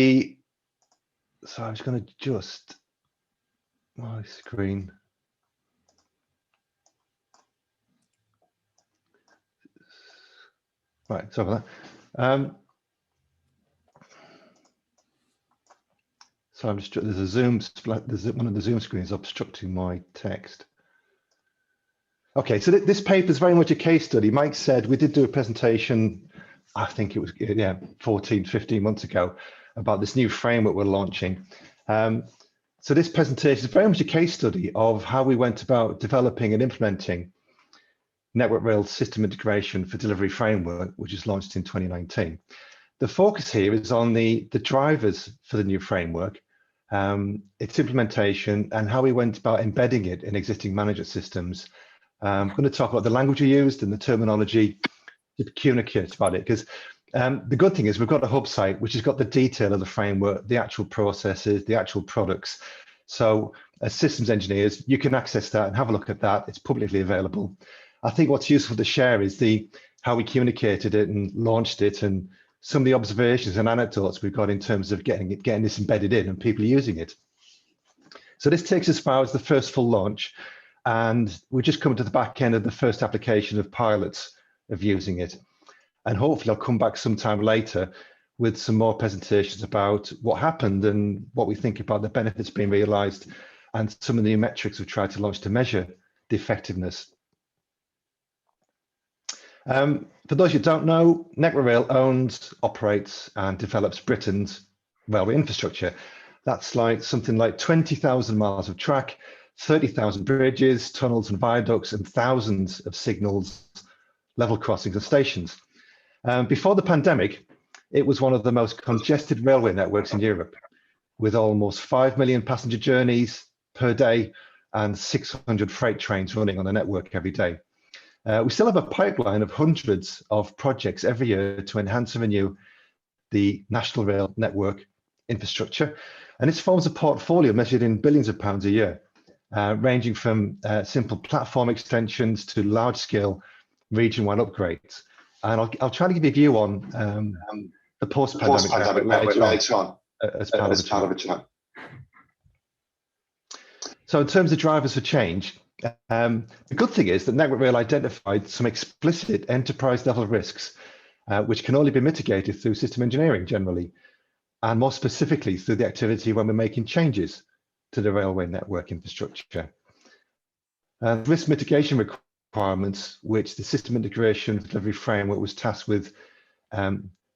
so I'm just going to adjust my screen. Right, sorry about that. So I'm just, there's a Zoom, there's one of the Zoom screens obstructing my text. Okay, so this paper is very much a case study. Mike said we did do a presentation, I think it was 14, 15 months ago, about this new framework we're launching. So this presentation is very much a case study of how we went about developing and implementing network rail system integration for delivery framework, which is launched in 2019. The focus here is on the drivers for the new framework, its implementation, and how we went about embedding it in existing management systems. I'm going to talk about the language we used and the terminology to communicate about it, because the good thing is we've got a hub site which has got the detail of the framework, the actual processes, the actual products. So as systems engineers, you can access that and have a look at that. It's publicly available. I think what's useful to share is how we communicated it and launched it, and some of the observations and anecdotes we've got in terms of getting this embedded in and people using it. So this takes us as far as the first full launch, and we're just coming to the back end of the first application of pilots of using it. And hopefully I'll come back sometime later with some more presentations about what happened and what we think about the benefits being realized and some of the metrics we've tried to launch to measure the effectiveness. For those who don't know, Network Rail owns, operates and develops Britain's railway infrastructure. That's like something like 20,000 miles of track, 30,000 bridges, tunnels and viaducts, and thousands of signals, level crossings and stations. Before the pandemic, it was one of the most congested railway networks in Europe, with almost 5 million passenger journeys per day and 600 freight trains running on the network every day. We still have a pipeline of hundreds of projects every year to enhance and renew the national rail network infrastructure, and this forms a portfolio measured in billions of pounds a year, ranging from simple platform extensions to large-scale region-wide upgrades. And I'll try to give you a view on the post-pandemic later on as part of the chat. So in terms of drivers for change, the good thing is that Network Rail identified some explicit enterprise level risks, which can only be mitigated through system engineering generally, and more specifically through the activity when we're making changes to the railway network infrastructure. Risk mitigation requirements, which the system integration delivery framework was tasked with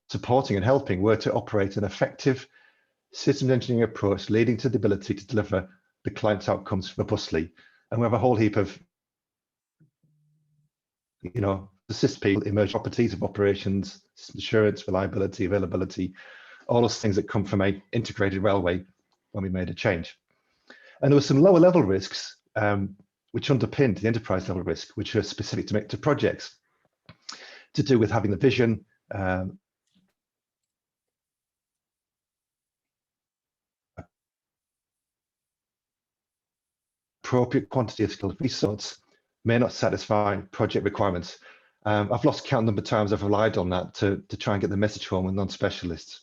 supporting and helping, were to operate an effective systems engineering approach leading to the ability to deliver the client's outcomes robustly. And we have a whole heap of, assist people, emerging properties of operations, assurance, reliability, availability, all those things that come from an integrated railway when we made a change. And there were some lower level risks which underpinned the enterprise level risk, which are specific to projects, to do with having the vision, appropriate quantity of skilled resource may not satisfy project requirements. I've lost count number of times I've relied on that to try and get the message home with non-specialists.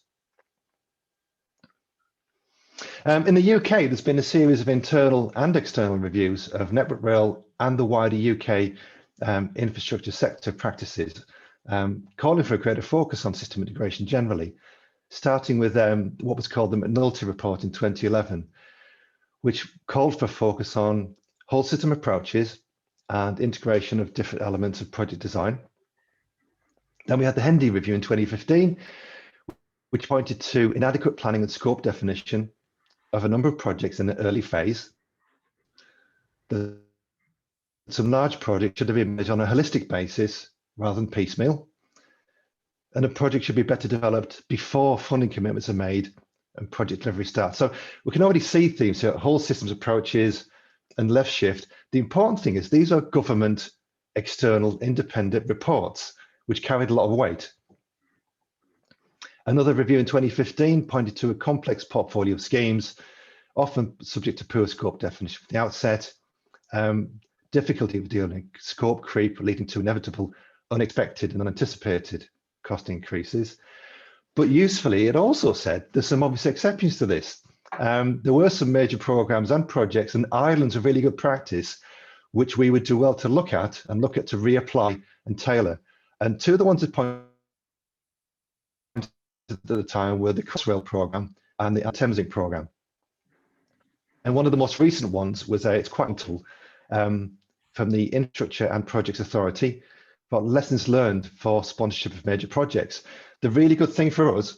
In the UK, there's been a series of internal and external reviews of Network Rail and the wider UK infrastructure sector practices, calling for a greater focus on system integration generally, starting with what was called the McNulty Report in 2011, which called for focus on whole system approaches and integration of different elements of project design. Then we had the Hendy Review in 2015, which pointed to inadequate planning and scope definition of a number of projects in the early phase. Some large projects should have been made on a holistic basis rather than piecemeal. And a project should be better developed before funding commitments are made and project delivery starts. So we can already see themes here, whole systems approaches and left shift. The important thing is these are government, external, independent reports, which carried a lot of weight. Another review in 2015 pointed to a complex portfolio of schemes, often subject to poor scope definition from the outset, difficulty with dealing with scope creep leading to inevitable, unexpected and unanticipated cost increases. But usefully, it also said there's some obvious exceptions to this. There were some major programs and projects and islands of really good practice, which we would do well to look at to reapply and tailor. And two of the ones that pointed at the time were the Crossrail program and the Thameslink program. And one of the most recent ones was it's quite notable, from the Infrastructure and Projects Authority about lessons learned for sponsorship of major projects. The really good thing for us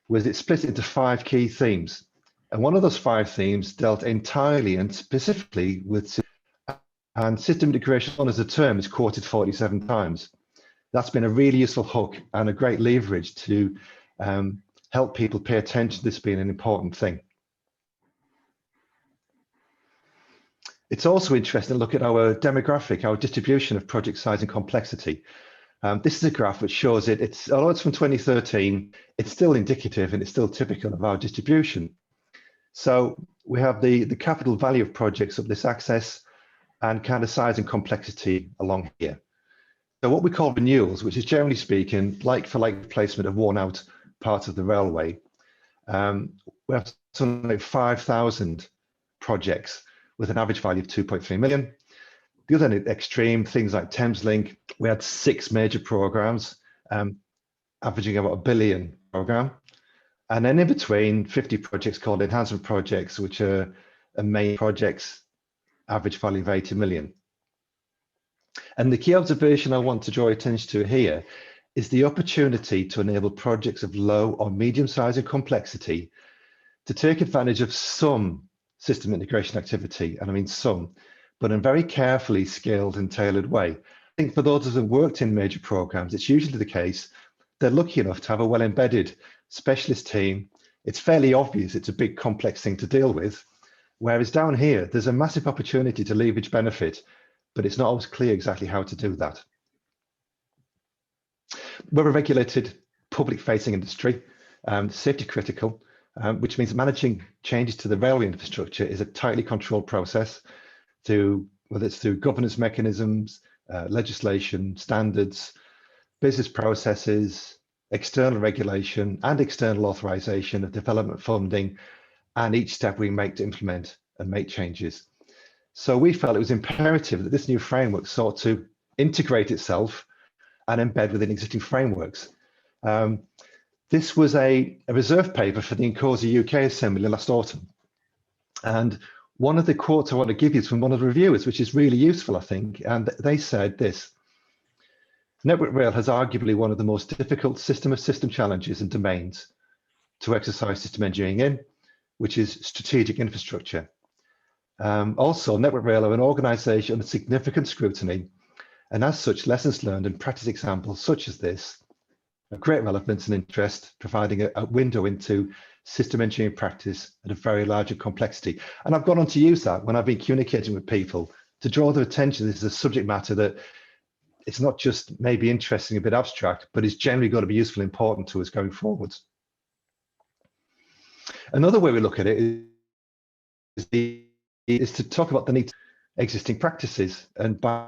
was it split into 5 key themes. And one of those 5 themes dealt entirely and specifically with, and system integration as a term is quoted 47 times. That's been a really useful hook and a great leverage to help people pay attention to this being an important thing. It's also interesting to look at our demographic, our distribution of project size and complexity. This is a graph which shows although it's from 2013, it's still indicative and it's still typical of our distribution. So we have the capital value of projects of this axis and kind of size and complexity along here. So what we call renewals, which is generally speaking, like for like replacement of worn out parts of the railway, we have something like 5,000 projects with an average value of 2.3 million. The other extreme, things like Thameslink, we had 6 major programs, averaging about $1 billion program. And then in between, 50 projects called enhancement projects, which are main projects, average value of 80 million. And the key observation I want to draw attention to here is the opportunity to enable projects of low or medium size and complexity to take advantage of some system integration activity, and I mean some, but in a very carefully scaled and tailored way. I think for those of us who worked in major programs, it's usually the case they're lucky enough to have a well-embedded specialist team. It's fairly obvious it's a big complex thing to deal with, whereas down here, there's a massive opportunity to leverage benefit, but it's not always clear exactly how to do that. We're a regulated public-facing industry, safety critical, which means managing changes to the railway infrastructure is a tightly controlled process whether it's through governance mechanisms, legislation, standards, business processes, external regulation and external authorization of development funding, and each step we make to implement and make changes. So we felt it was imperative that this new framework sought to integrate itself and embed within existing frameworks. This was a reserve paper for the INCOSE UK Assembly last autumn. And one of the quotes I want to give you is from one of the reviewers, which is really useful, I think. And they said this: Network Rail has arguably one of the most difficult system of system challenges and domains to exercise system engineering in, which is strategic infrastructure. Also, Network Rail are an organization under significant scrutiny, and as such, lessons learned and practice examples such as this of great relevance and interest, providing a window into system engineering practice at a very large complexity. And I've gone on to use that when I've been communicating with people to draw their attention. This is a subject matter that it's not just maybe interesting, a bit abstract, but it's generally got to be useful, important to us going forwards. Another way we look at it is to talk about the need of existing practices, and by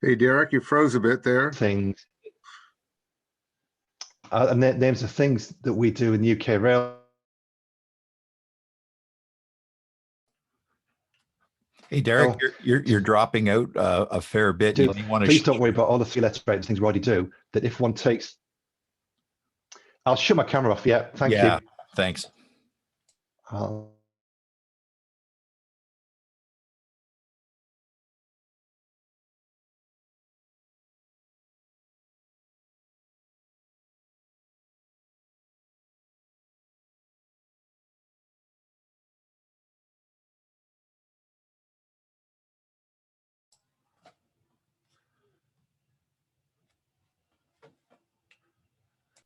Hey, Derek, you froze a bit there. things and names of things that we do in the UK rail. Hey, Derek, you're dropping out a fair bit. Please don't worry about all the 3 letter things we already do. That if one takes, I'll shut my camera off. Yeah, thank you. Yeah, thanks.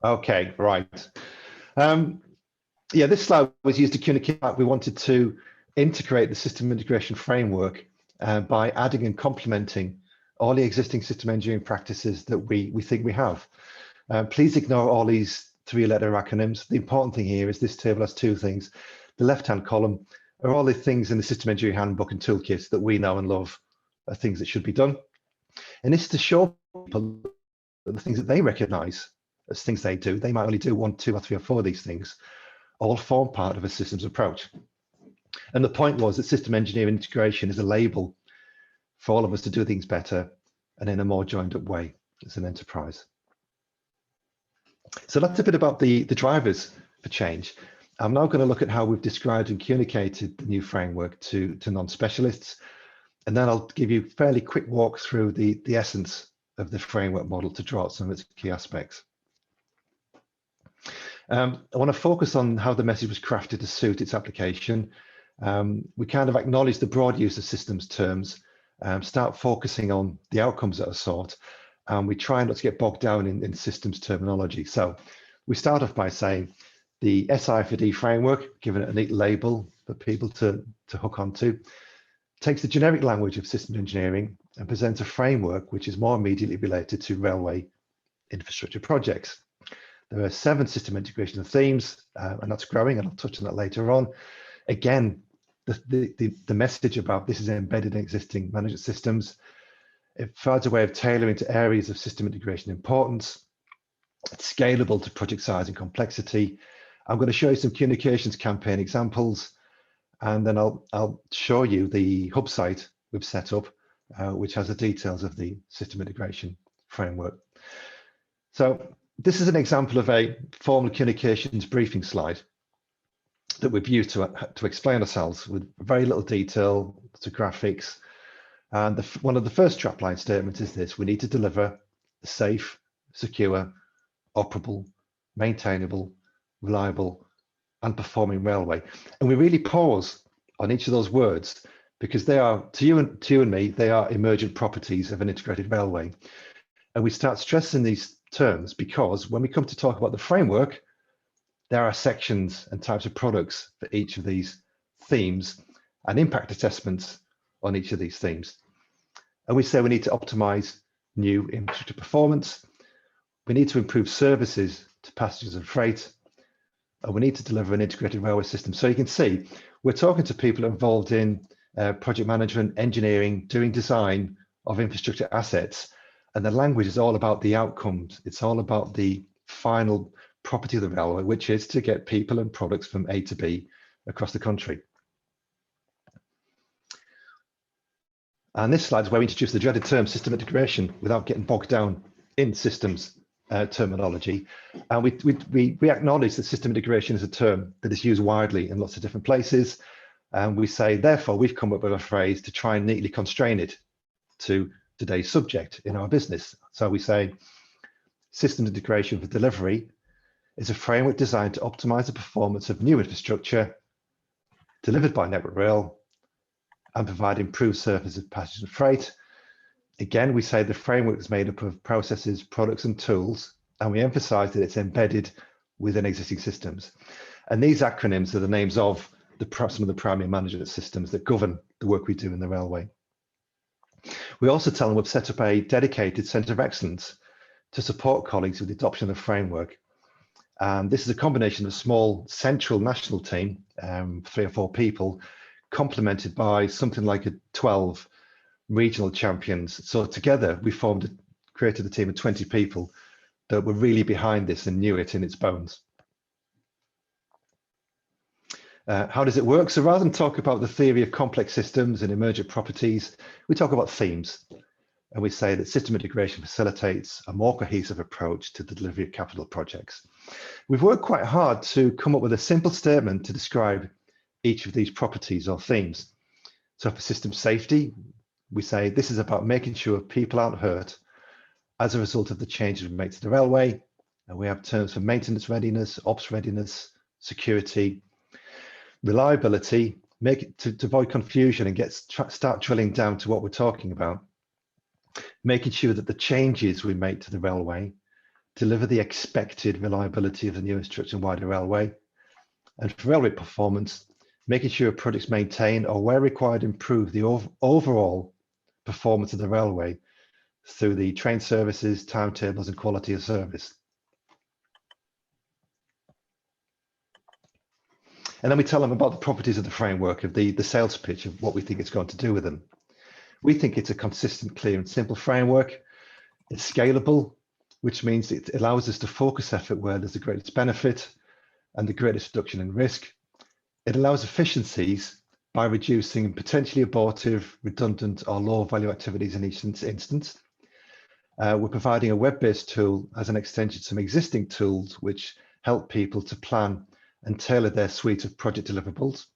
Okay, right. Yeah, this slide was used to communicate that we wanted to integrate the system integration framework by adding and complementing all the existing system engineering practices that we think we have. Please ignore all these 3-letter acronyms. The important thing here is this table has two things. The left-hand column are all the things in the System Engineering Handbook and Toolkits that we know and love, are things that should be done. And this is to show people that the things that they recognize as things they do, they might only do 1, 2, or 3, or 4 of these things, all form part of a systems approach. And the point was that system engineering integration is a label for all of us to do things better and in a more joined up way as an enterprise. So that's a bit about the drivers for change. I'm now going to look at how we've described and communicated the new framework to non-specialists. And then I'll give you a fairly quick walk through the essence of the framework model to draw out some of its key aspects. I want to focus on how the message was crafted to suit its application. We kind of acknowledge the broad use of systems terms, start focusing on the outcomes that are sought, and we try not to get bogged down in systems terminology. So we start off by saying the SI4D framework, given it a neat label for people to hook onto, takes the generic language of system engineering and presents a framework which is more immediately related to railway infrastructure projects. There are 7 system integration themes, and that's growing, and I'll touch on that later on. Again, the message about this is embedded in existing management systems. It provides a way of tailoring to areas of system integration importance. It's scalable to project size and complexity. I'm going to show you some communications campaign examples, and then I'll show you the hub site we've set up, which has the details of the system integration framework. So this is an example of a formal communications briefing slide that we've used to explain ourselves with very little detail, to graphics. And one of the first trapline statements is this: we need to deliver a safe, secure, operable, maintainable, reliable, and performing railway. And we really pause on each of those words because they are, to you and me, they are emergent properties of an integrated railway. And we start stressing these terms because when we come to talk about the framework, there are sections and types of products for each of these themes and impact assessments on each of these themes. And we say we need to optimize new infrastructure performance. We need to improve services to passengers and freight. And we need to deliver an integrated railway system. So you can see, we're talking to people involved in project management, engineering, doing design of infrastructure assets. And the language is all about the outcomes. It's all about the final property of the railway, which is to get people and products from A to B across the country. And this slide is where we introduce the dreaded term system integration without getting bogged down in systems terminology. And we acknowledge that system integration is a term that is used widely in lots of different places. And we say, therefore, we've come up with a phrase to try and neatly constrain it to today's subject in our business. So we say systems integration for delivery is a framework designed to optimize the performance of new infrastructure delivered by Network Rail and provide improved services of passengers and freight. Again, we say the framework is made up of processes, products, and tools, and we emphasize that it's embedded within existing systems. And these acronyms are the names of some of the primary management systems that govern the work we do in the railway. We also tell them we've set up a dedicated centre of excellence to support colleagues with the adoption of the framework. And this is a combination of a small central national team, 3 or 4 people, complemented by something like 12 regional champions. So together we created a team of 20 people that were really behind this and knew it in its bones. How does it work? So rather than talk about the theory of complex systems and emergent properties, we talk about themes. And we say that system integration facilitates a more cohesive approach to the delivery of capital projects. We've worked quite hard to come up with a simple statement to describe each of these properties or themes. So for system safety, we say this is about making sure people aren't hurt as a result of the changes we make to the railway. And we have terms for maintenance readiness, ops readiness, security, reliability, make it to avoid confusion and start drilling down to what we're talking about. Making sure that the changes we make to the railway deliver the expected reliability of the new infrastructure and wider railway. And for railway performance, making sure projects maintain or where required improve the overall performance of the railway through the train services, timetables and quality of service. And then we tell them about the properties of the framework, of the sales pitch of what we think it's going to do with them. We think it's a consistent, clear and simple framework. It's scalable, which means it allows us to focus effort where there's the greatest benefit and the greatest reduction in risk. It allows efficiencies by reducing potentially abortive, redundant or low value activities in each instance. We're providing a web-based tool as an extension to some existing tools which help people to plan and tailor their suite of project deliverables.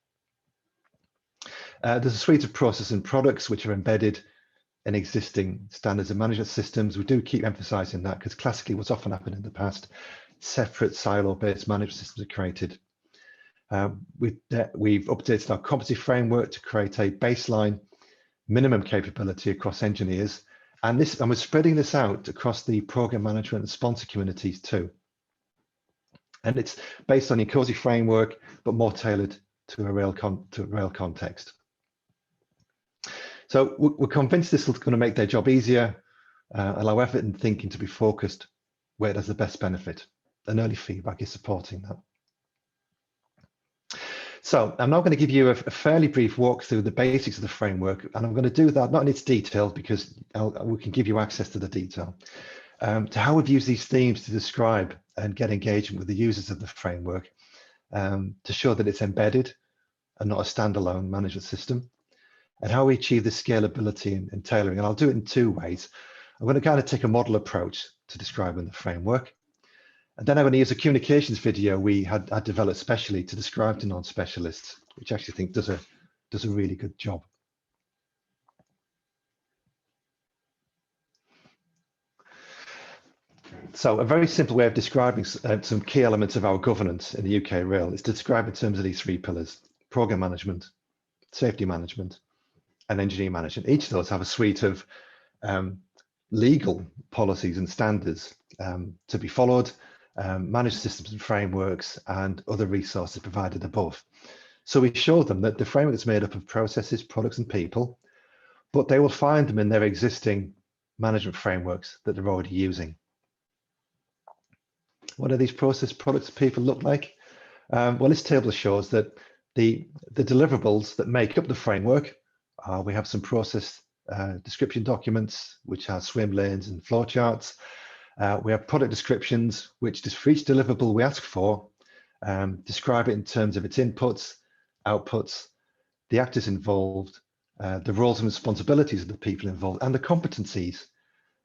There's a suite of processes and products which are embedded in existing standards and management systems. We do keep emphasizing that because classically what's often happened in the past, separate silo-based management systems are created. We've updated our competency framework to create a baseline minimum capability across engineers, and we're spreading this out across the program management and sponsor communities too. And it's based on the INCOSE framework, but more tailored to a rail context. So we're convinced this is going to make their job easier, allow effort and thinking to be focused where it has the best benefit, and early feedback is supporting that. So I'm now going to give you a fairly brief walk through the basics of the framework, and I'm going to do that not in its detail because we can give you access to the detail, to how we've used these themes to describe and get engagement with the users of the framework, to show that it's embedded and not a standalone management system, and how we achieve the scalability and tailoring. And I'll do it in two ways. I'm going to kind of take a model approach to describing the framework. And then I'm going to use a communications video we had developed specially to describe to non-specialists, which I actually think does a really good job. So a very simple way of describing some key elements of our governance in the UK Rail is to describe in terms of these three pillars: program management, safety management, and engineering management. Each of those have a suite of legal policies and standards to be followed, managed systems and frameworks, and other resources provided above. So we show them that the framework is made up of processes, products, and people, but they will find them in their existing management frameworks that they're already using. What do these process, products, and people look like? Well, this table shows that the deliverables that make up the framework, we have some process description documents, which have swim lanes and flow charts. We have product descriptions, which just for each deliverable we ask for, describe it in terms of its inputs, outputs, the actors involved, the roles and responsibilities of the people involved, and the competencies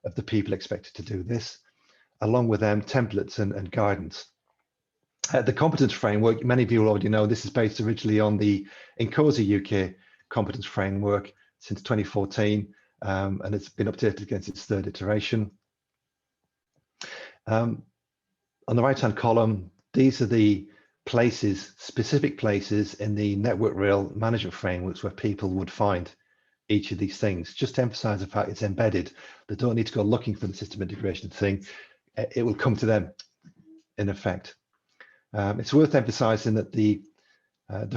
of the people expected to do this, along with them templates and guidance. The competence framework, many of you already know, this is based originally on the INCOSE UK competence framework since 2014, and it's been updated against its third iteration. On the right-hand column, these are the places, specific places in the Network Rail management frameworks where people would find each of these things. Just to emphasize the fact it's embedded. They don't need to go looking for the system integration thing. It will come to them in effect. It's worth emphasizing that the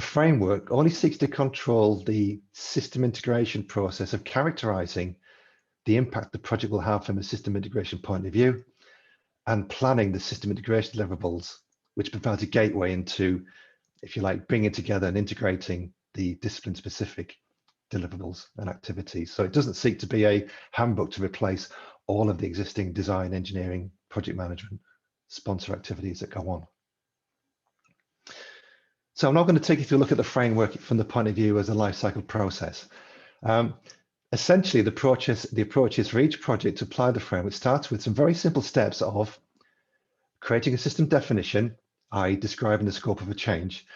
framework only seeks to control the system integration process of characterizing the impact the project will have from a system integration point of view, and planning the system integration deliverables, which provides a gateway into, if you like, bringing together and integrating the discipline-specific deliverables and activities. So it doesn't seek to be a handbook to replace all of the existing design, engineering, project management, sponsor activities that go on. So I'm now going to take you through a look at the framework from the point of view as a life cycle process. Essentially, the approach is for each project to apply the framework starts with some very simple steps of creating a system definition, i.e. describing the scope of a change.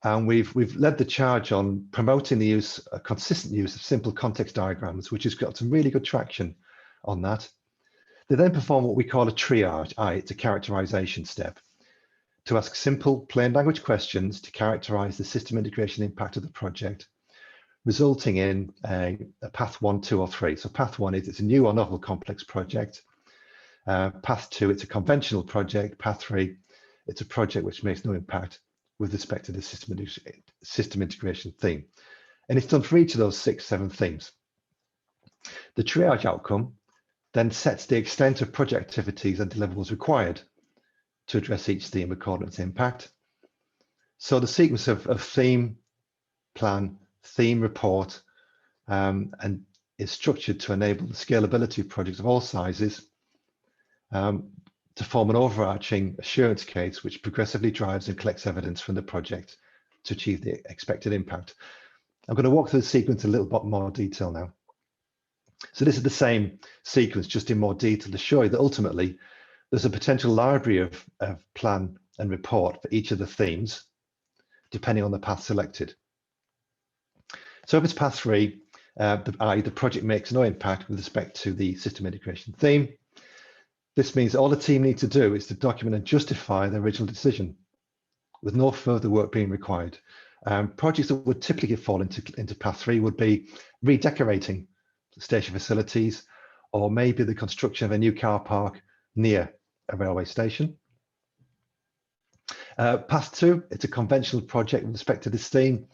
And we've led the charge on promoting the use, consistent use of simple context diagrams, which has got some really good traction on that. They then perform what we call a triage, i.e. it's a characterization step, to ask simple, plain language questions to characterize the system integration impact of the project, resulting in a path 1, 2, or 3. So path 1 is it's a new or novel complex project. Path 2, it's a conventional project. Path 3, it's a project which makes no impact with respect to the system integration theme. And it's done for each of those 6, 7 themes. The triage outcome then sets the extent of project activities and deliverables required to address each theme according to its impact. So the sequence of theme, plan, theme, report, and is structured to enable the scalability of projects of all sizes, to form an overarching assurance case which progressively drives and collects evidence from the project to achieve the expected impact. I'm going to walk through the sequence in a little bit more detail now. So this is the same sequence, just in more detail, to show you that ultimately there's a potential library of plan and report for each of the themes, depending on the path selected. So if it's path 3, i.e. the project makes no impact with respect to the system integration theme, this means all the team need to do is to document and justify their original decision, with no further work being required. Projects that would typically fall into path 3 would be redecorating station facilities, or maybe the construction of a new car park near a railway station. Path 2, it's a conventional project with respect to this theme.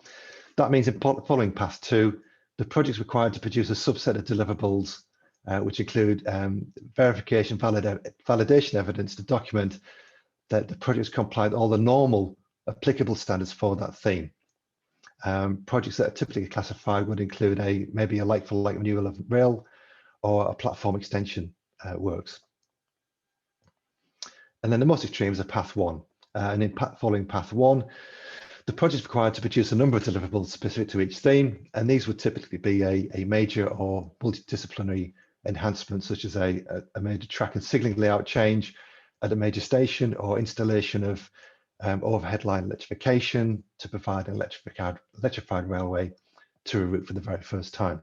That means in following path 2, the project is required to produce a subset of deliverables, which include verification, validation evidence to document that the project has complied with all the normal applicable standards for that theme. Projects that are typically classified would include maybe a like-for-like renewal of rail or a platform extension works. And then the most extremes are path 1. And in following path 1, the project is required to produce a number of deliverables specific to each theme, and these would typically be a major or multidisciplinary enhancement, such as a major track and signalling layout change at a major station, or installation of overhead line electrification to provide an electrified railway to a route for the very first time.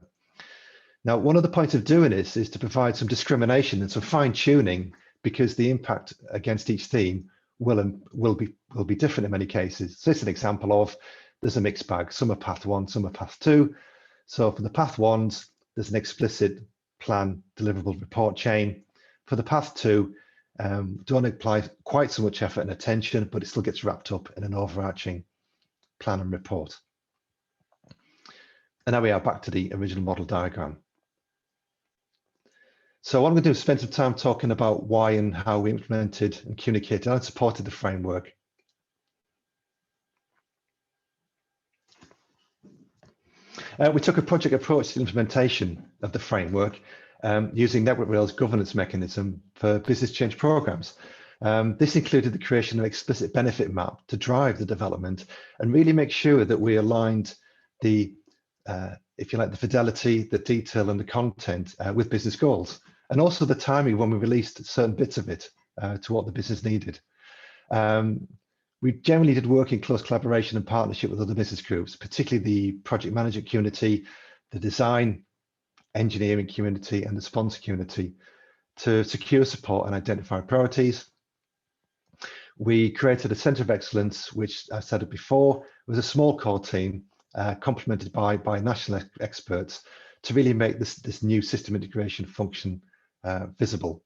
Now, one of the points of doing this is to provide some discrimination and some fine tuning, because the impact against each theme will be different in many cases. So it's an example of, there's a mixed bag. Some are path 1, some are path 2. So for the path 1s, there's an explicit plan deliverable report chain. For the path 2, don't apply quite so much effort and attention, but it still gets wrapped up in an overarching plan and report. And now we are back to the original model diagram. So what I'm going to do is spend some time talking about why and how we implemented and communicated and supported the framework. We took a project approach to the implementation of the framework, using Network Rail's governance mechanism for business change programs. This included the creation of an explicit benefit map to drive the development and really make sure that we aligned the, if you like, the fidelity, the detail and the content with business goals, and also the timing when we released certain bits of it to what the business needed. We generally did work in close collaboration and partnership with other business groups, particularly the project management community, the design engineering community and the sponsor community, to secure support and identify priorities. We created a Centre of Excellence, which I said it before, was a small core team complemented by national experts to really make this new system integration function visible.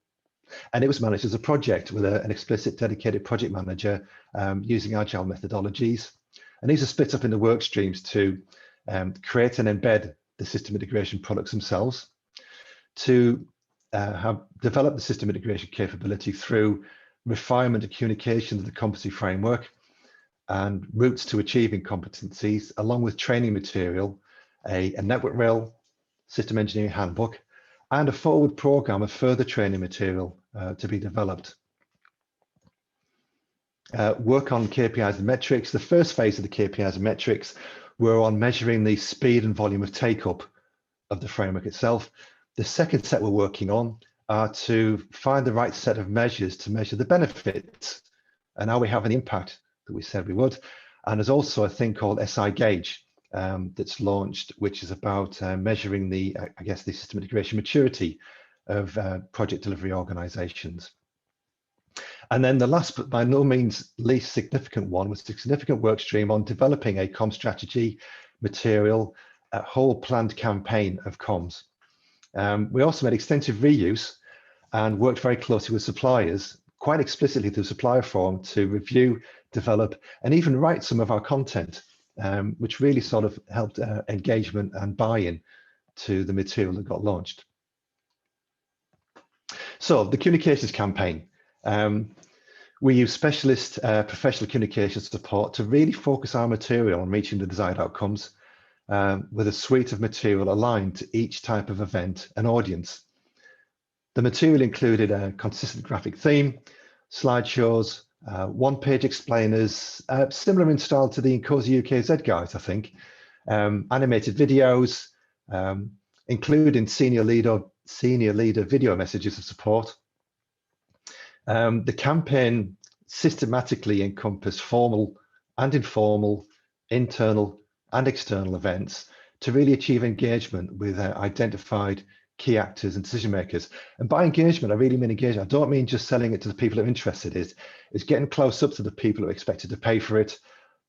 And it was managed as a project with an explicit dedicated project manager using agile methodologies. And these are split up into work streams to create and embed the system integration products themselves, to develop the system integration capability through refinement and communication of the competency framework and routes to achieving competencies, along with training material, a Network Rail system engineering handbook, and a forward program of further training material to be developed. Work on KPIs and metrics. The first phase of the KPIs and metrics were on measuring the speed and volume of take-up of the framework itself. The second set we're working on are to find the right set of measures to measure the benefits and how we have an impact that we said we would. And there's also a thing called SI Gauge that's launched, which is about measuring the, I guess, the system integration maturity of project delivery organizations. And then the last, but by no means least significant one, was a significant work stream on developing a comms strategy, material, a whole planned campaign of comms. We also made extensive reuse and worked very closely with suppliers, quite explicitly through supplier forum, to review, develop, and even write some of our content, which really sort of helped engagement and buy-in to the material that got launched. So the communications campaign. We use specialist professional communication support to really focus our material on reaching the desired outcomes with a suite of material aligned to each type of event and audience. The material included a consistent graphic theme, slideshows, one-page explainers, similar in style to the INCOSE UKZ guides, I think, animated videos, including senior leader video messages of support. The campaign systematically encompassed formal and informal, internal and external events to really achieve engagement with identified key actors and decision makers. And by engagement, I really mean engagement. I don't mean just selling it to the people who are interested. It's getting close up to the people who are expected to pay for it,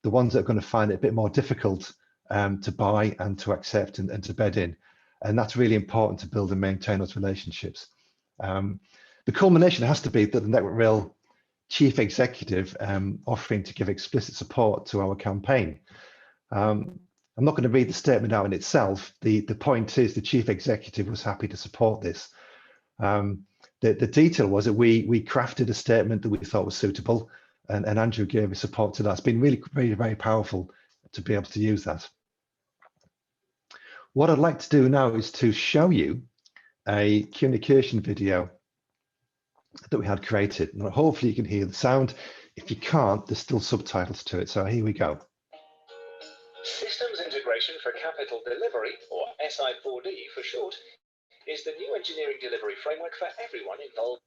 the ones that are going to find it a bit more difficult to buy and to accept and to bed in. And that's really important to build and maintain those relationships. The culmination has to be that the Network Rail chief executive offering to give explicit support to our campaign. I'm not going to read the statement out in itself. The point is the chief executive was happy to support this. The detail was that we crafted a statement that we thought was suitable, and Andrew gave his support to that. It's been really, really very powerful to be able to use that. What I'd like to do now is to show you a communication video that we had created. Now, hopefully you can hear the sound. If you can't, there's still subtitles to it. So here we go. Systems Integration for Capital Delivery, or SI4D for short, is the new engineering delivery framework for everyone involved.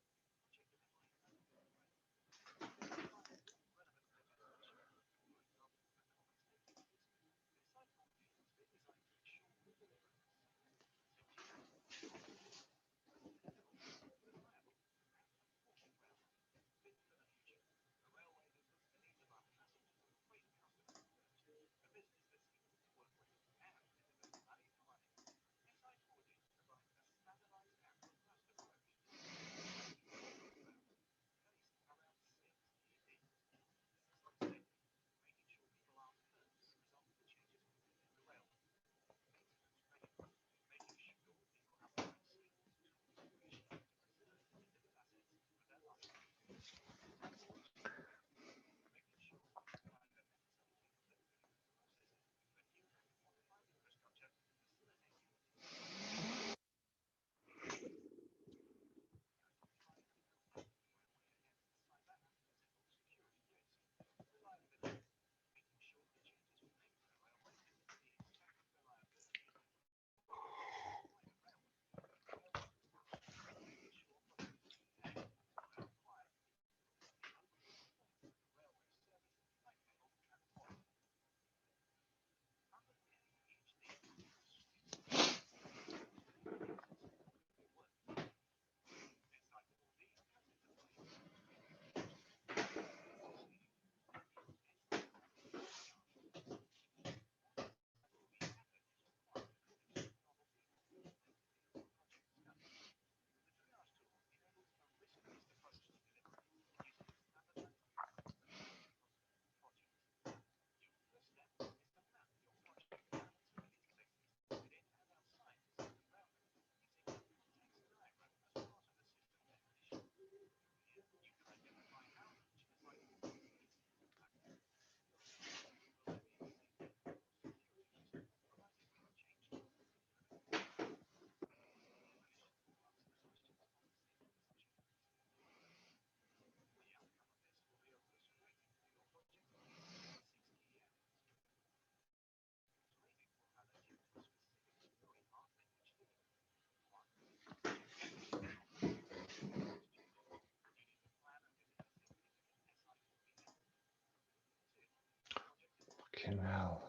Fucking hell.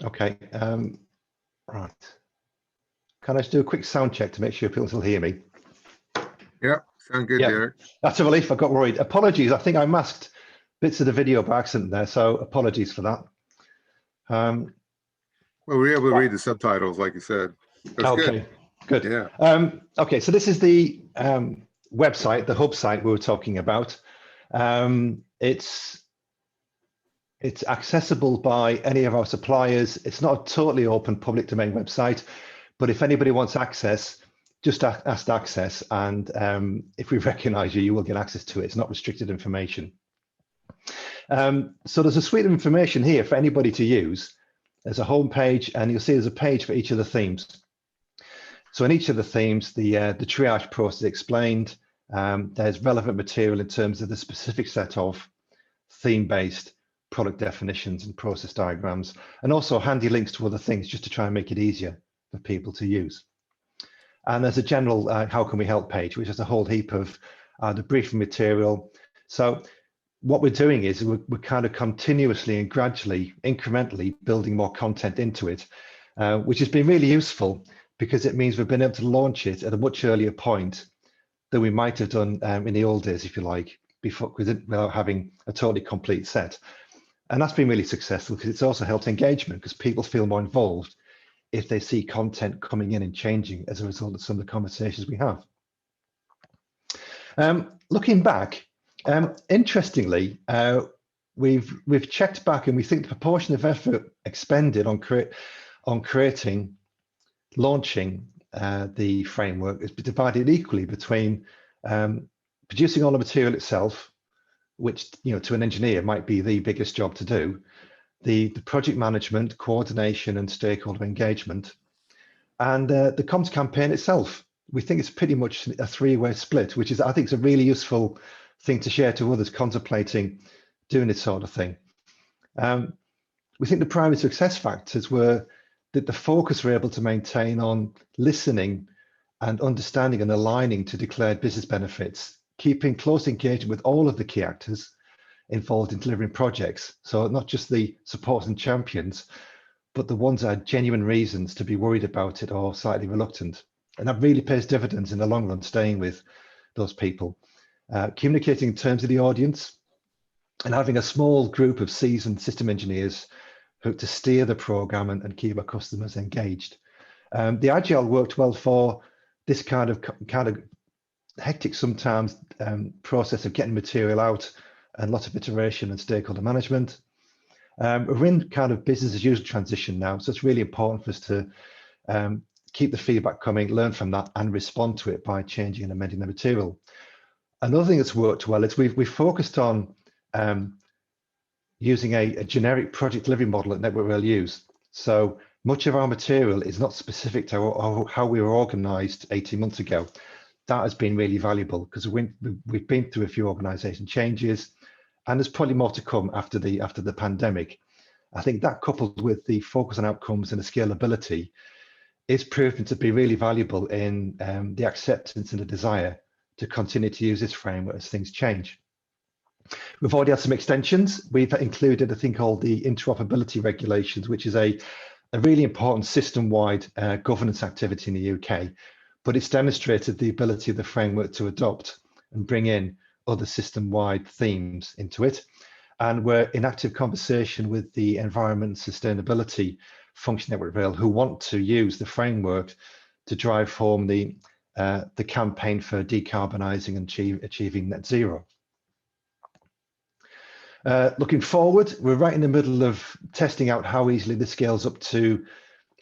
Okay. Right. Can I just do a quick sound check to make sure people still hear me? Yep, sound good, Yeah. Derek. That's a relief. I got worried. Apologies. I think I masked bits of the video by accident there, so apologies for that. Well, we were able to read the subtitles, like you said. That's Okay, good. Yeah. Okay, so this is the website, the hub site we were talking about. It's accessible by any of our suppliers. It's not a totally open public domain website, but if anybody wants access, just ask to access, and if we recognize you, you will get access to it. It's not restricted information. So there's a suite of information here for anybody to use. There's a home page, and you'll see there's a page for each of the themes. So in each of the themes, the triage process is explained. There's relevant material in terms of the specific set of theme-based product definitions and process diagrams, and also handy links to other things just to try and make it easier for people to use. And there's a general how can we help page, which has a whole heap of the briefing material. So what we're doing is we're kind of continuously and gradually, incrementally building more content into it, which has been really useful because it means we've been able to launch it at a much earlier point than we might have done in the old days, if you like, before, without having a totally complete set. And that's been really successful because it's also helped engagement because people feel more involved if they see content coming in and changing as a result of some of the conversations we have. Looking back, interestingly, we've checked back and we think the proportion of effort expended on launching the framework is divided equally between producing all the material itself, which to an engineer might be the biggest job to do, the project management, coordination and stakeholder engagement, and the comms campaign itself. We think it's pretty much a three-way split, which is, I think, is a really useful thing to share to others contemplating doing this sort of thing. We think the primary success factors were that the focus we're able to maintain on listening and understanding and aligning to declared business benefits, keeping close engagement with all of the key actors involved in delivering projects. So not just the supports and champions, but the ones that had genuine reasons to be worried about it or slightly reluctant. And that really pays dividends in the long run, staying with those people. Communicating in terms of the audience and having a small group of seasoned system engineers who to steer the program and keep our customers engaged. The Agile worked well for this kind of hectic sometimes process of getting material out and lots of iteration and stakeholder management. We're in kind of business as usual transition now, so it's really important for us to keep the feedback coming, learn from that, and respond to it by changing and amending the material. Another thing that's worked well is we've focused on using a generic project delivery model that Network Rail use. So much of our material is not specific to how we were organized 18 months ago. That has been really valuable because we've been through a few organization changes, and there's probably more to come after the pandemic. I think that, coupled with the focus on outcomes and the scalability, is proven to be really valuable in the acceptance and the desire to continue to use this framework as things change. We've already had some extensions. We've included a thing called the interoperability regulations, which is a really important system-wide governance activity in the UK, but it's demonstrated the ability of the framework to adopt and bring in other system-wide themes into it. And we're in active conversation with the environment and sustainability function Network Rail, who want to use the framework to drive home the campaign for decarbonising and achieving net zero. Looking forward, we're right in the middle of testing out how easily this scales up to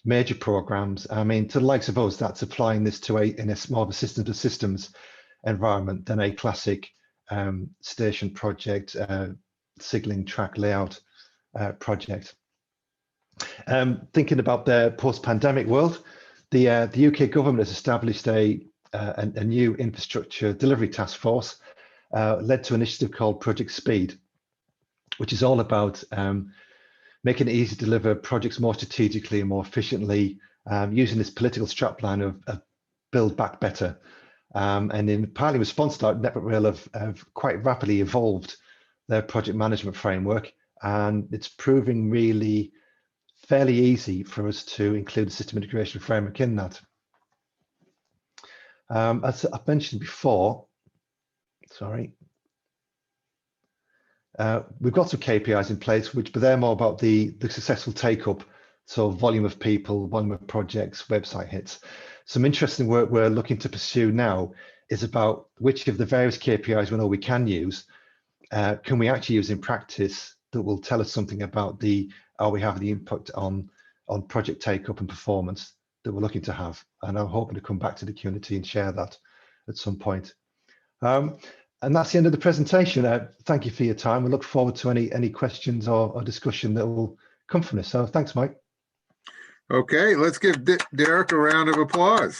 major programs. I mean, to the likes of us, that's applying this to in a more of a systems of systems environment than a classic station project, signaling track layout project. Thinking about the post-pandemic world, the UK government has established a new infrastructure delivery task force led to an initiative called Project Speed, which is all about making it easy to deliver projects more strategically and more efficiently, using this political strapline of build back better. And in partly response to that, Network Rail have quite rapidly evolved their project management framework, and it's proving really fairly easy for us to include a system integration framework in that. As I mentioned before, sorry, we've got some KPIs in place, but they're more about the successful take-up, so volume of people, volume of projects, website hits. Some interesting work we're looking to pursue now is about which of the various KPIs we know we can use, can we actually use in practice that will tell us something about are we having the impact on project take-up and performance that we're looking to have. And I'm hoping to come back to the community and share that at some point. And that's the end of the presentation. Thank you for your time. We look forward to any questions or discussion that will come from this. So thanks, Mike. Okay, let's give Derek a round of applause.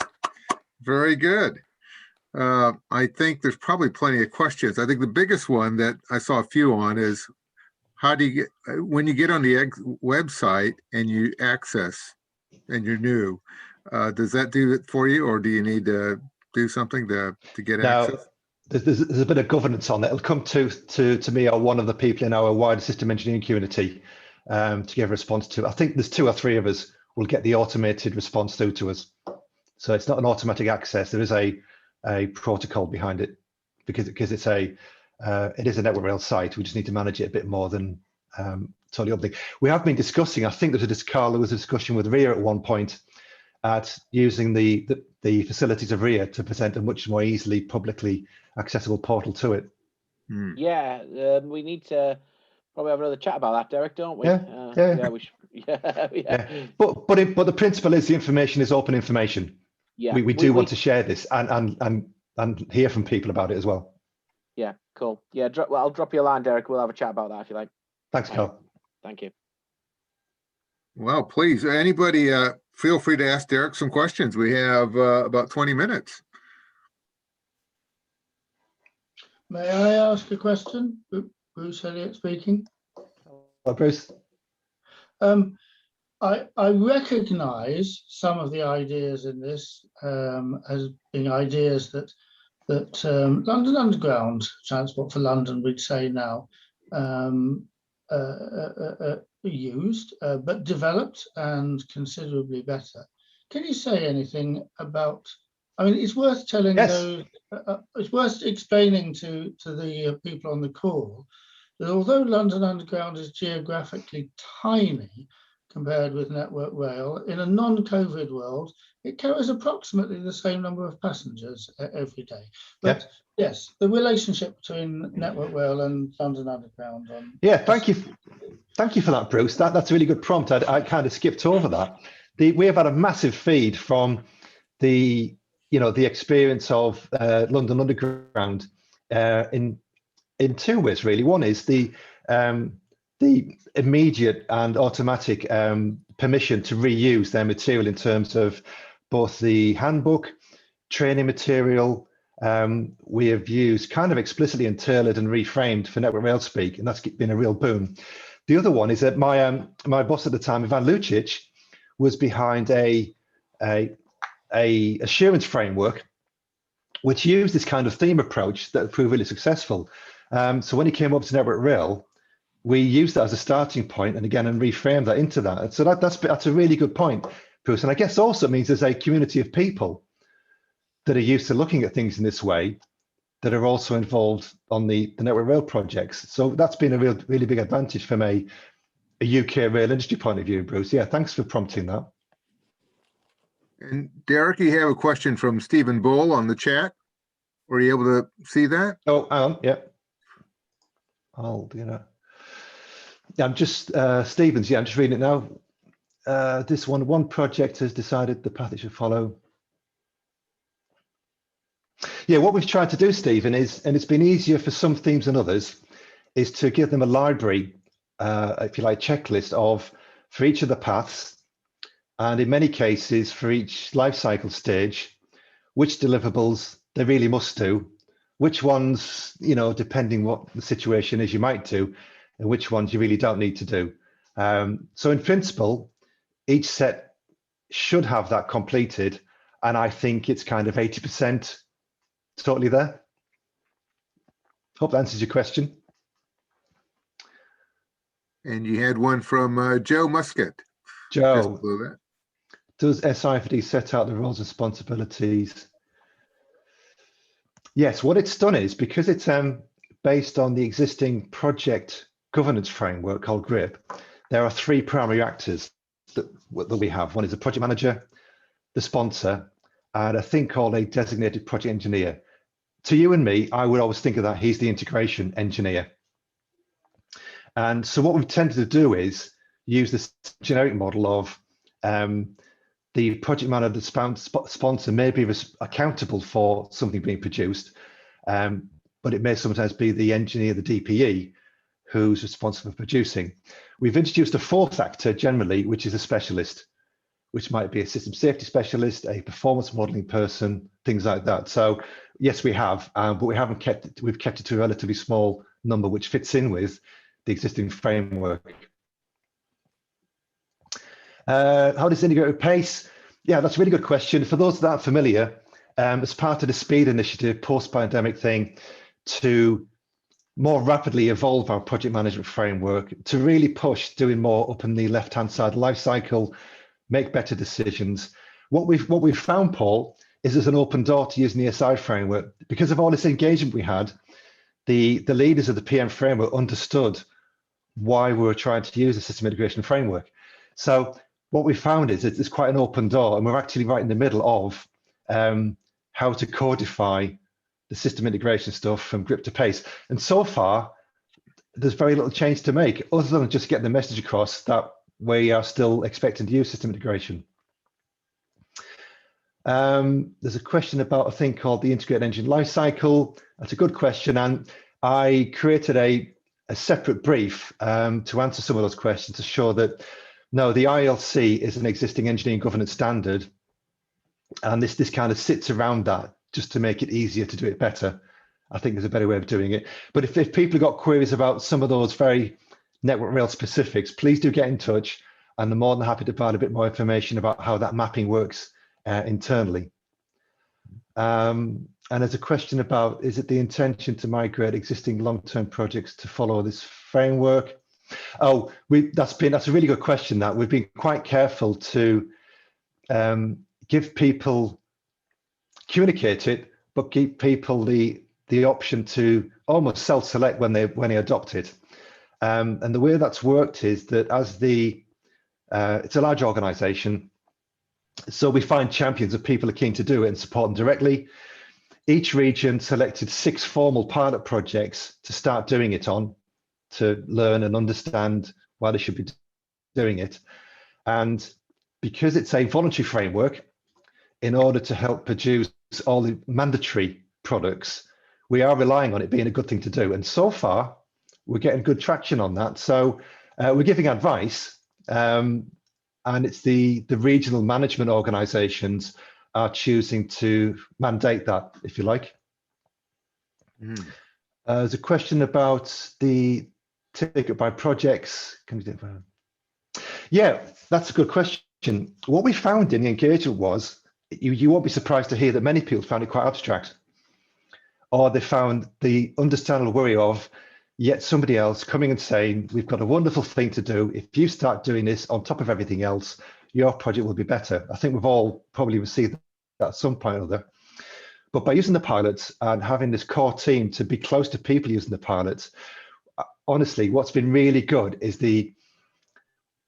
Very good. I think there's probably plenty of questions. I think the biggest one that I saw a few on is, how do you get, when you get on the website and you access and you're new, does that do it for you, or do you need to do something to get access? There's a bit of governance on it. It'll come to me or one of the people in our wider system engineering community to give a response to. I think there's 2 or 3 of us will get the automated response through to us. So it's not an automatic access. There is a protocol behind it because it is a network rail site. We just need to manage it a bit more than totally other thing. We have been discussing, I think there was a discussion with RIA at one point at using the facilities of RIA to present a much more easily publicly accessible portal to it. Yeah, we need to probably have another chat about that, Derek, don't we? Yeah. We should, yeah. But the principle is the information is open information. Yeah, we do want to share this and hear from people about it as well. Yeah, cool. Yeah, well, I'll drop you a line, Derek. We'll have a chat about that if you like. Thanks, Carl. Thank you. Well, please, anybody, feel free to ask Derek some questions. We have about 20 minutes. May I ask a question? Bruce Elliott speaking. Hello, Bruce. I recognise some of the ideas in this as being ideas that London Underground, Transport for London, we'd say now, used, but developed and considerably better. Can you say anything about? I mean, it's worth telling those. It's worth explaining to the people on the call that although London Underground is geographically tiny compared with Network Rail, in a non-COVID world, it carries approximately the same number of passengers every day. But yes, the relationship between Network Rail and London Underground. Thank you for that, Bruce. That's a really good prompt. I kind of skipped over that. We have had a massive feed from the experience of London Underground in 2 ways, really. One is the immediate and automatic permission to reuse their material in terms of both the handbook, training material. We have used kind of explicitly and tailored and reframed for Network Rail speak, and that's been a real boom. The other one is that my boss at the time, Ivan Lucic, was behind a assurance framework which used this kind of theme approach that proved really successful. So when he came up to Network Rail, we used that as a starting point and reframed that into that. So that's a really good point, Bruce. And I guess also it means there's a community of people that are used to looking at things in this way that are also involved on the Network Rail projects. So that's been a really big advantage from a UK rail industry point of view, Bruce. Yeah, thanks for prompting that. And Derek, you have a question from Stephen Bull on the chat. Were you able to see that? Oh, hang on. Yeah. I'll do that. Yeah, I'm just Stevens. Yeah, I'm just reading it now. This one project has decided the path it should follow. Yeah, what we've tried to do, Stephen, is, and it's been easier for some themes than others, is to give them a library, if you like, checklist for each of the paths, and in many cases for each life cycle stage, which deliverables they really must do, which ones, depending what the situation is, you might do, and which ones you really don't need to do. So in principle, each set should have that completed, and I think it's kind of 80% totally there. Hope that answers your question. And you had one from Joe Muscat. Joe, below that. does SI4D set out the roles and responsibilities? Yes, what it's done is, because it's based on the existing project governance framework called GRIP, there are three primary actors that we have. One is the project manager, the sponsor, and a thing called a designated project engineer. To you and me, I would always think of that, he's the integration engineer. And so what we've tended to do is use this generic model of the project manager, the sponsor may be accountable for something being produced, but it may sometimes be the engineer, the DPE, who's responsible for producing. We've introduced a fourth actor generally, which is a specialist, which might be a system safety specialist, a performance modeling person, things like that. So yes, we have, but we haven't kept it, we've kept it to a relatively small number, which fits in with the existing framework. How does it integrate with PACE? Yeah, that's a really good question. For those that aren't familiar, as part of the SPEED initiative, post-pandemic thing, to more rapidly evolve our project management framework, to really push doing more up in the left-hand side life cycle, make better decisions. What we've found, Paul, is there's an open door to using the SI framework. Because of all this engagement we had, the leaders of the PM framework understood why we were trying to use the system integration framework. So what we found is it's quite an open door, and we're actually right in the middle of how to codify the system integration stuff from GRIP to PACE. And so far, there's very little change to make, other than just get the message across that we are still expecting to use system integration. There's a question about a thing called the integrated engine lifecycle. That's a good question, and I created a separate brief to answer some of those questions to show that no, the ILC is an existing engineering governance standard, and this kind of sits around that just to make it easier to do it better. I think there's a better way of doing it. But if people have got queries about some of those very network rail specifics, please do get in touch, and I'm more than happy to provide a bit more information about how that mapping works internally. And there's a question about, is it the intention to migrate existing long-term projects to follow this framework? Oh, that's a really good question. That we've been quite careful to give people, communicate it, but give people the option to almost self-select when they adopt it. And the way that's worked is that as it's a large organization, so we find champions of people are keen to do it and support them directly. Each region selected 6 formal pilot projects to start doing it on, to learn and understand why they should be doing it. And because it's a voluntary framework, in order to help produce all the mandatory products, we are relying on it being a good thing to do. And so far, we're getting good traction on that. So we're giving advice, and it's the regional management organizations are choosing to mandate that, if you like. There's a question about the take-up by projects. Can we do that? Yeah, that's a good question. What we found in the engagement was, you won't be surprised to hear that many people found it quite abstract, or they found the understandable worry of yet somebody else coming and saying, we've got a wonderful thing to do. If you start doing this on top of everything else, your project will be better. I think we've all probably received that at some point or other. But by using the pilots and having this core team to be close to people using the pilots, honestly, what's been really good is the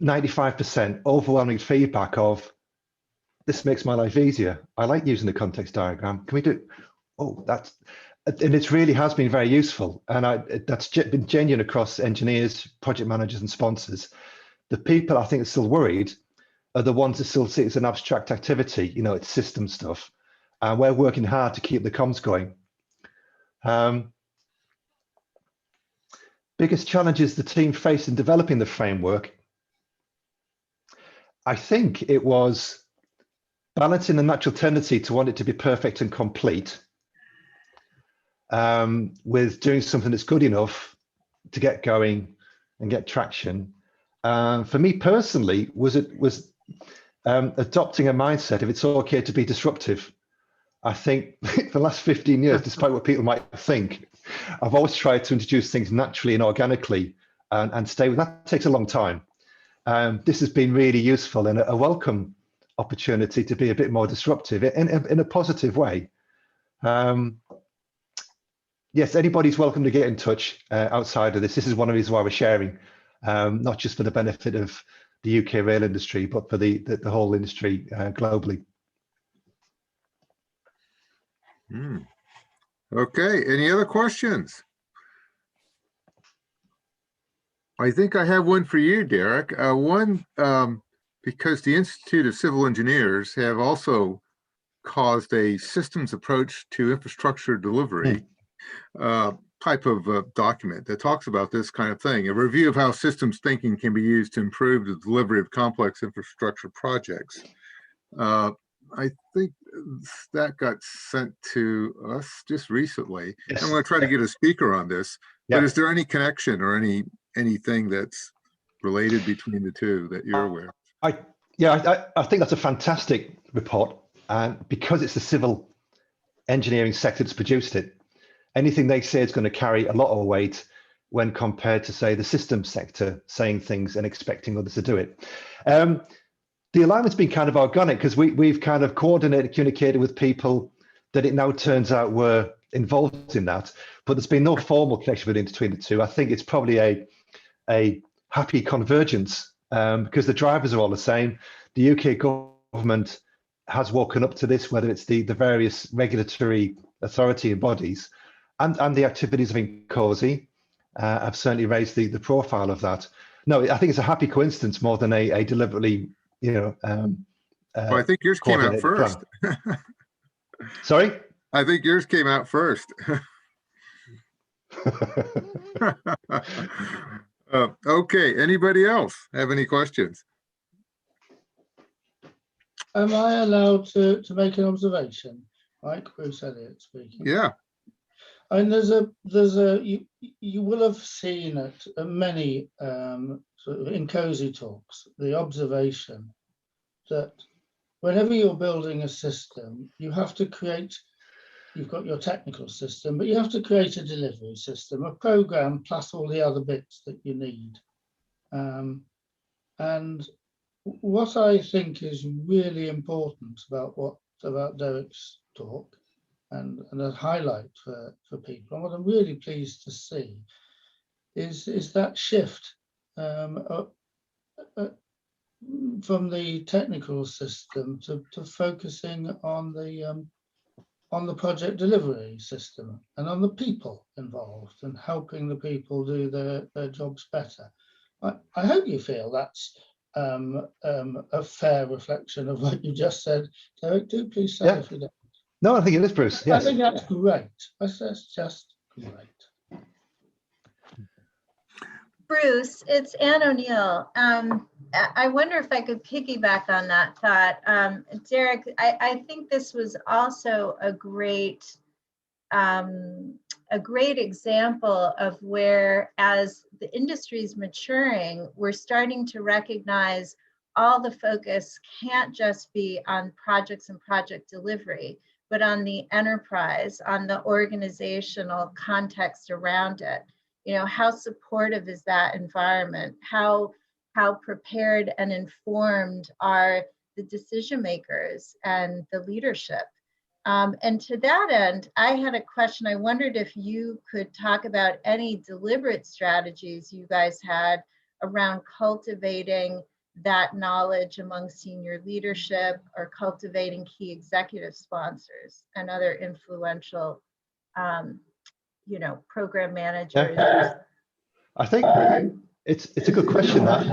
95% overwhelming feedback of, this makes my life easier. I like using the context diagram. Can we do, oh, that's, and it really has been very useful. And that's been genuine across engineers, project managers and sponsors. The people I think are still worried are the ones that still see it as an abstract activity, you know, it's system stuff. And we're working hard to keep the comms going. Biggest challenges the team faced in developing the framework. I think it was balancing the natural tendency to want it to be perfect and complete with doing something that's good enough to get going and get traction. For me personally, was adopting a mindset of it's okay to be disruptive. I think for the last 15 years, despite what people might think, I've always tried to introduce things naturally and organically and stay with that. Takes a long time. this has been really useful and a welcome opportunity to be a bit more disruptive in a positive way. Yes, anybody's welcome to get in touch outside of this. This is one of the reasons why we're sharing, not just for the benefit of the UK rail industry, but for the whole industry globally. Okay, any other questions? I think I have one for you, Derek. Because the Institute of Civil Engineers have also caused a systems approach to infrastructure delivery type of document that talks about this kind of thing, a review of how systems thinking can be used to improve the delivery of complex infrastructure projects. I think that got sent to us just recently. Yes. I'm going to try to get a speaker on this, but is there any connection or anything that's related between the two that you're aware of? I think that's a fantastic report, and because it's the civil engineering sector that's produced it, anything they say is going to carry a lot of weight when compared to, say, the systems sector saying things and expecting others to do it. The alignment's been kind of organic because we've kind of coordinated, communicated with people that it now turns out were involved in that, but there's been no formal connection between the two. I think it's probably a happy convergence because the drivers are all the same. The UK government has woken up to this, whether it's the various regulatory authority and bodies and the activities of INCOSE have certainly raised the profile of that. No, I think it's a happy coincidence more than a deliberately, well, I think yours came out first. Sorry? I think yours came out first. Okay, anybody else have any questions? Am I allowed to make an observation? Mike, Bruce Elliott speaking. Yeah. And you will have seen at many sort of INCOSE talks the observation that whenever you're building a system, you have to create. You've got your technical system, but you have to create a delivery system, a program plus all the other bits that you need. And what I think is really important about Derek's talk and a highlight for people, and what I'm really pleased to see is that shift from the technical system to focusing on the project delivery system and on the people involved and helping the people do their jobs better. I hope you feel that's a fair reflection of what you just said. Derek, do please say if you don't. No, I think it is, Bruce. Yes. I think that's great. That's just great. Bruce, it's Anne O'Neill. I wonder if I could piggyback on that thought. Derek, I think this was also a great example of where, as the industry is maturing, we're starting to recognize all the focus can't just be on projects and project delivery, but on the enterprise, on the organizational context around it. You know, how supportive is that environment? How prepared and informed are the decision makers and the leadership? And to that end, I had a question. I wondered if you could talk about any deliberate strategies you guys had around cultivating that knowledge among senior leadership or cultivating key executive sponsors and other influential, program managers. I think it's a good question, that,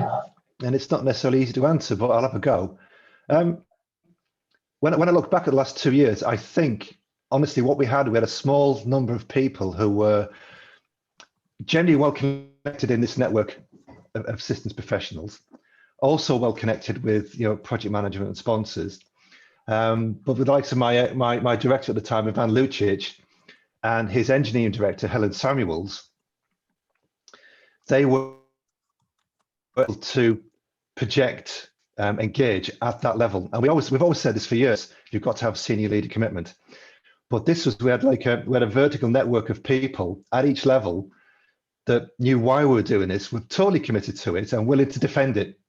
and it's not necessarily easy to answer, but I'll have a go. When I look back at the last 2 years, I think, honestly, what we had a small number of people who were generally well connected in this network of systems professionals, also well connected with project management and sponsors. But with the likes of my director at the time, Ivan Lucic, and his engineering director, Helen Samuels, they were able to project, engage at that level. And we've always said this for years, you've got to have senior leader commitment. But we had a vertical network of people at each level that knew why we were doing this, were totally committed to it and willing to defend it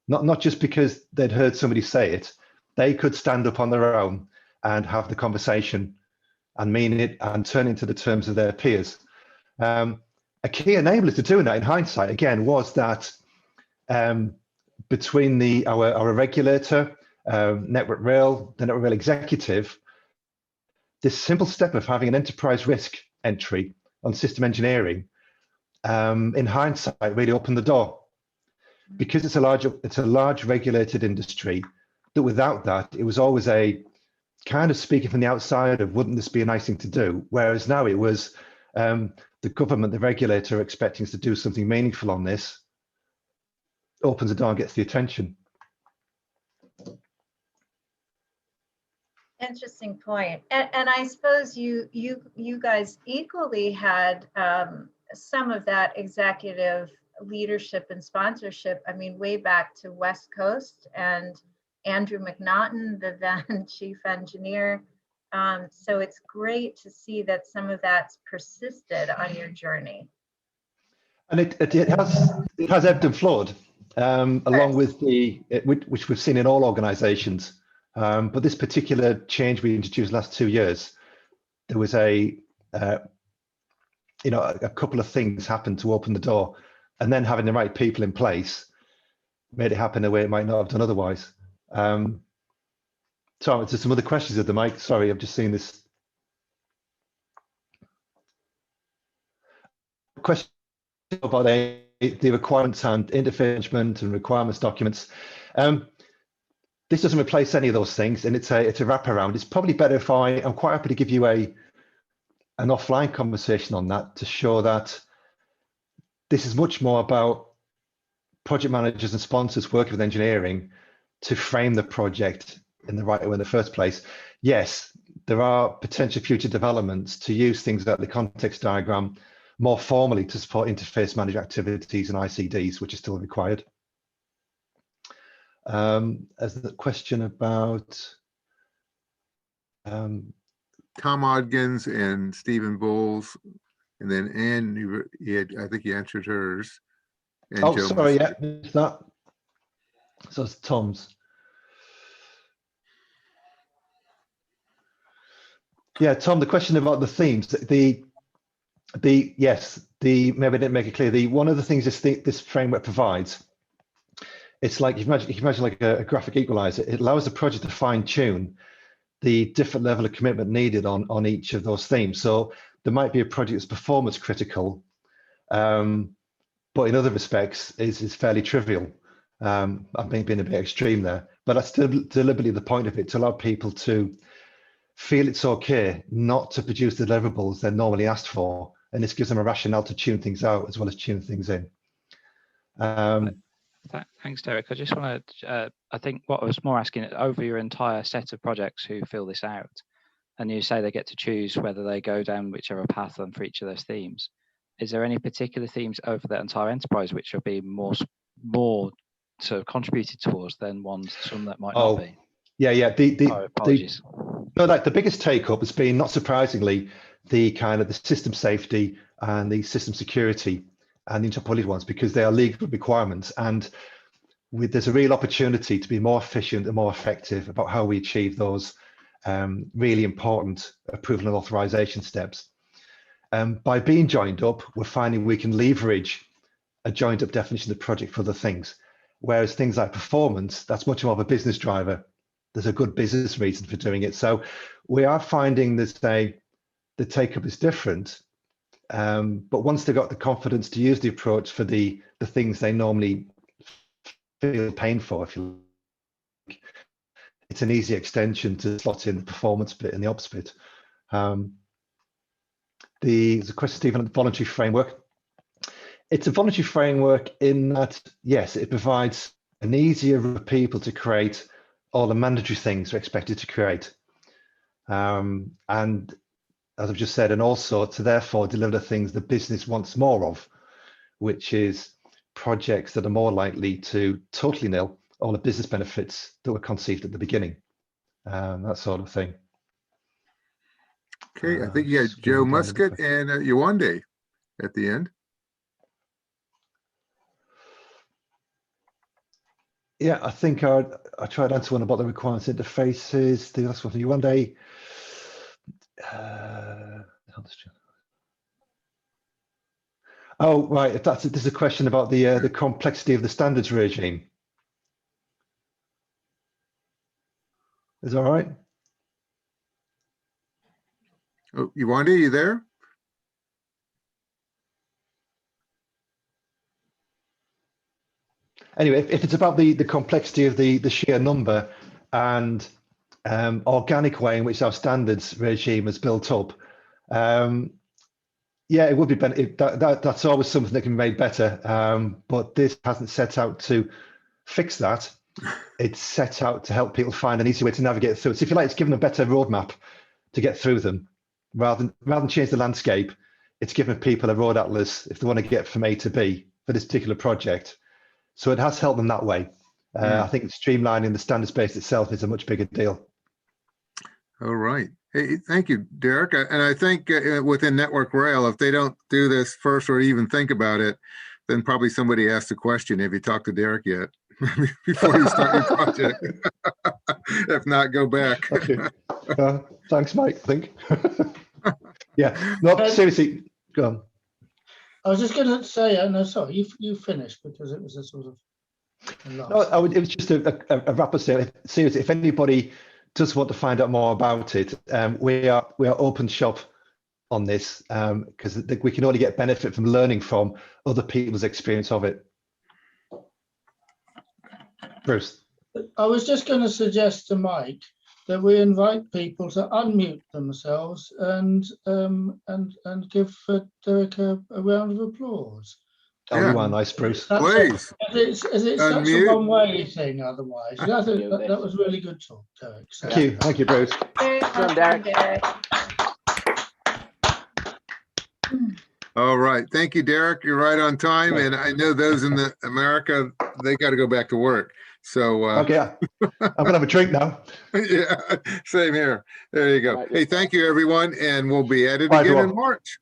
Not just because they'd heard somebody say it, they could stand up on their own and have the conversation and mean it and turn into the terms of their peers. A key enabler to doing that in hindsight, again, was that between our regulator, Network Rail, the Network Rail executive, this simple step of having an enterprise risk entry on system engineering, in hindsight, really opened the door. Because it's a large regulated industry, that without that, it was always a kind of speaking from the outside of, wouldn't this be a nice thing to do? Whereas now it was the government, the regulator, expecting us to do something meaningful on this, opens the door and gets the attention. Interesting point. And I suppose you guys equally had some of that executive leadership and sponsorship. I mean, way back to West Coast and Andrew McNaughton, the then chief engineer. So it's great to see that some of that's persisted on your journey. And it has ebbed and flowed, along with which we've seen in all organizations. But this particular change we introduced last 2 years, there was a couple of things happened to open the door, and then having the right people in place made it happen in a way it might not have done otherwise. So there's some other questions at the mic. Sorry, I've just seen this question about the requirements and interface management and requirements documents. This doesn't replace any of those things, and it's a wraparound. It's probably better if I'm quite happy to give you an offline conversation on that to show that this is much more about project managers and sponsors working with engineering to frame the project in the right way in the first place. Yes, there are potential future developments to use things like the context diagram more formally to support interface management activities and ICDs, which is still required. As the question about Tom Odgins and Stephen Bowles, and then Anne, I think you answered hers. And oh, Joe sorry, Muscat. yeah, missed that. So it's Tom's. Yeah, Tom, the question about the themes, yes, maybe I didn't make it clear. One of the things this framework provides, it's like, you can imagine like a graphic equalizer. It allows the project to fine tune the different level of commitment needed on each of those themes. So there might be a project that's performance critical, but in other respects is fairly trivial. I'm being a bit extreme there, but that's deliberately the point of it, to allow people to feel it's okay not to produce the deliverables they're normally asked for, and this gives them a rationale to tune things out as well as tune things in. Thanks, Derek. I just want to, I think what I was more asking, over your entire set of projects who fill this out, and you say they get to choose whether they go down whichever path on for each of those themes. Is there any particular themes over that entire enterprise which will be more sort of contributed towards than some that might not be? Yeah. Apologies. The biggest take up has been, not surprisingly, the kind of the system safety and the system security and the interoperability ones, because they are legal requirements, and there's a real opportunity to be more efficient and more effective about how we achieve those really important approval and authorization steps. By being joined up, we're finding we can leverage a joined up definition of the project for other things, whereas things like performance, that's much more of a business driver. There's a good business reason for doing it. So we are finding that the take up is different, but once they've got the confidence to use the approach for the things they normally feel pain for, if you like, it's an easy extension to slot in the performance bit and the ops bit. There's a question, Stephen, on the voluntary framework. It's a voluntary framework in that, yes, it provides an easier for people to create all the mandatory things we're expected to create. And as I've just said, and also to therefore deliver the things the business wants more of, which is projects that are more likely to totally nil all the business benefits that were conceived at the beginning, that sort of thing. Okay, I think you had Joe Muscat and Yewande at the end. Yeah, I think I tried to answer one about the requirements interfaces. The last one for you one day. Oh, right. If there's a question about the complexity of the standards regime. Is that all right? Oh, Yewande, you there? Anyway, if it's about the complexity of the sheer number and organic way in which our standards regime is built up, yeah, it would be that's always something that can be made better. But this hasn't set out to fix that. It's set out to help people find an easy way to navigate through it. So if you like, it's given a better roadmap to get through them rather than change the landscape. It's given people a road atlas if they want to get from A to B for this particular project. So it has helped them that way. I think streamlining the standard space itself is a much bigger deal. All right. Hey, thank you, Derek. And I think within Network Rail, if they don't do this first or even think about it, then probably somebody asked the question, have you talked to Derek yet? Before you start your project. If not, go back. Okay. Thanks, Mike, I think. Yeah, no, seriously, go on. I was just going to say, no, sorry, you finished because it was a sort of. No, it was just a wrap-up. Seriously, if anybody does want to find out more about it, we are open shop on this because we can only get benefit from learning from other people's experience of it. Bruce. I was just going to suggest to Mike that we invite people to unmute themselves and give Derek a round of applause. Oh, you are nice, Bruce. Please. It's such a one-way thing otherwise. I think that was really good talk, Derek. So, Thank you, Bruce. Derek. All right. Thank you, Derek. You're right on time. And I know those in America, they got to go back to work. So okay, I'm gonna have a drink now. Yeah, same here. There you go. Hey, thank you, everyone, and we'll be at it Bye, again everyone. in March.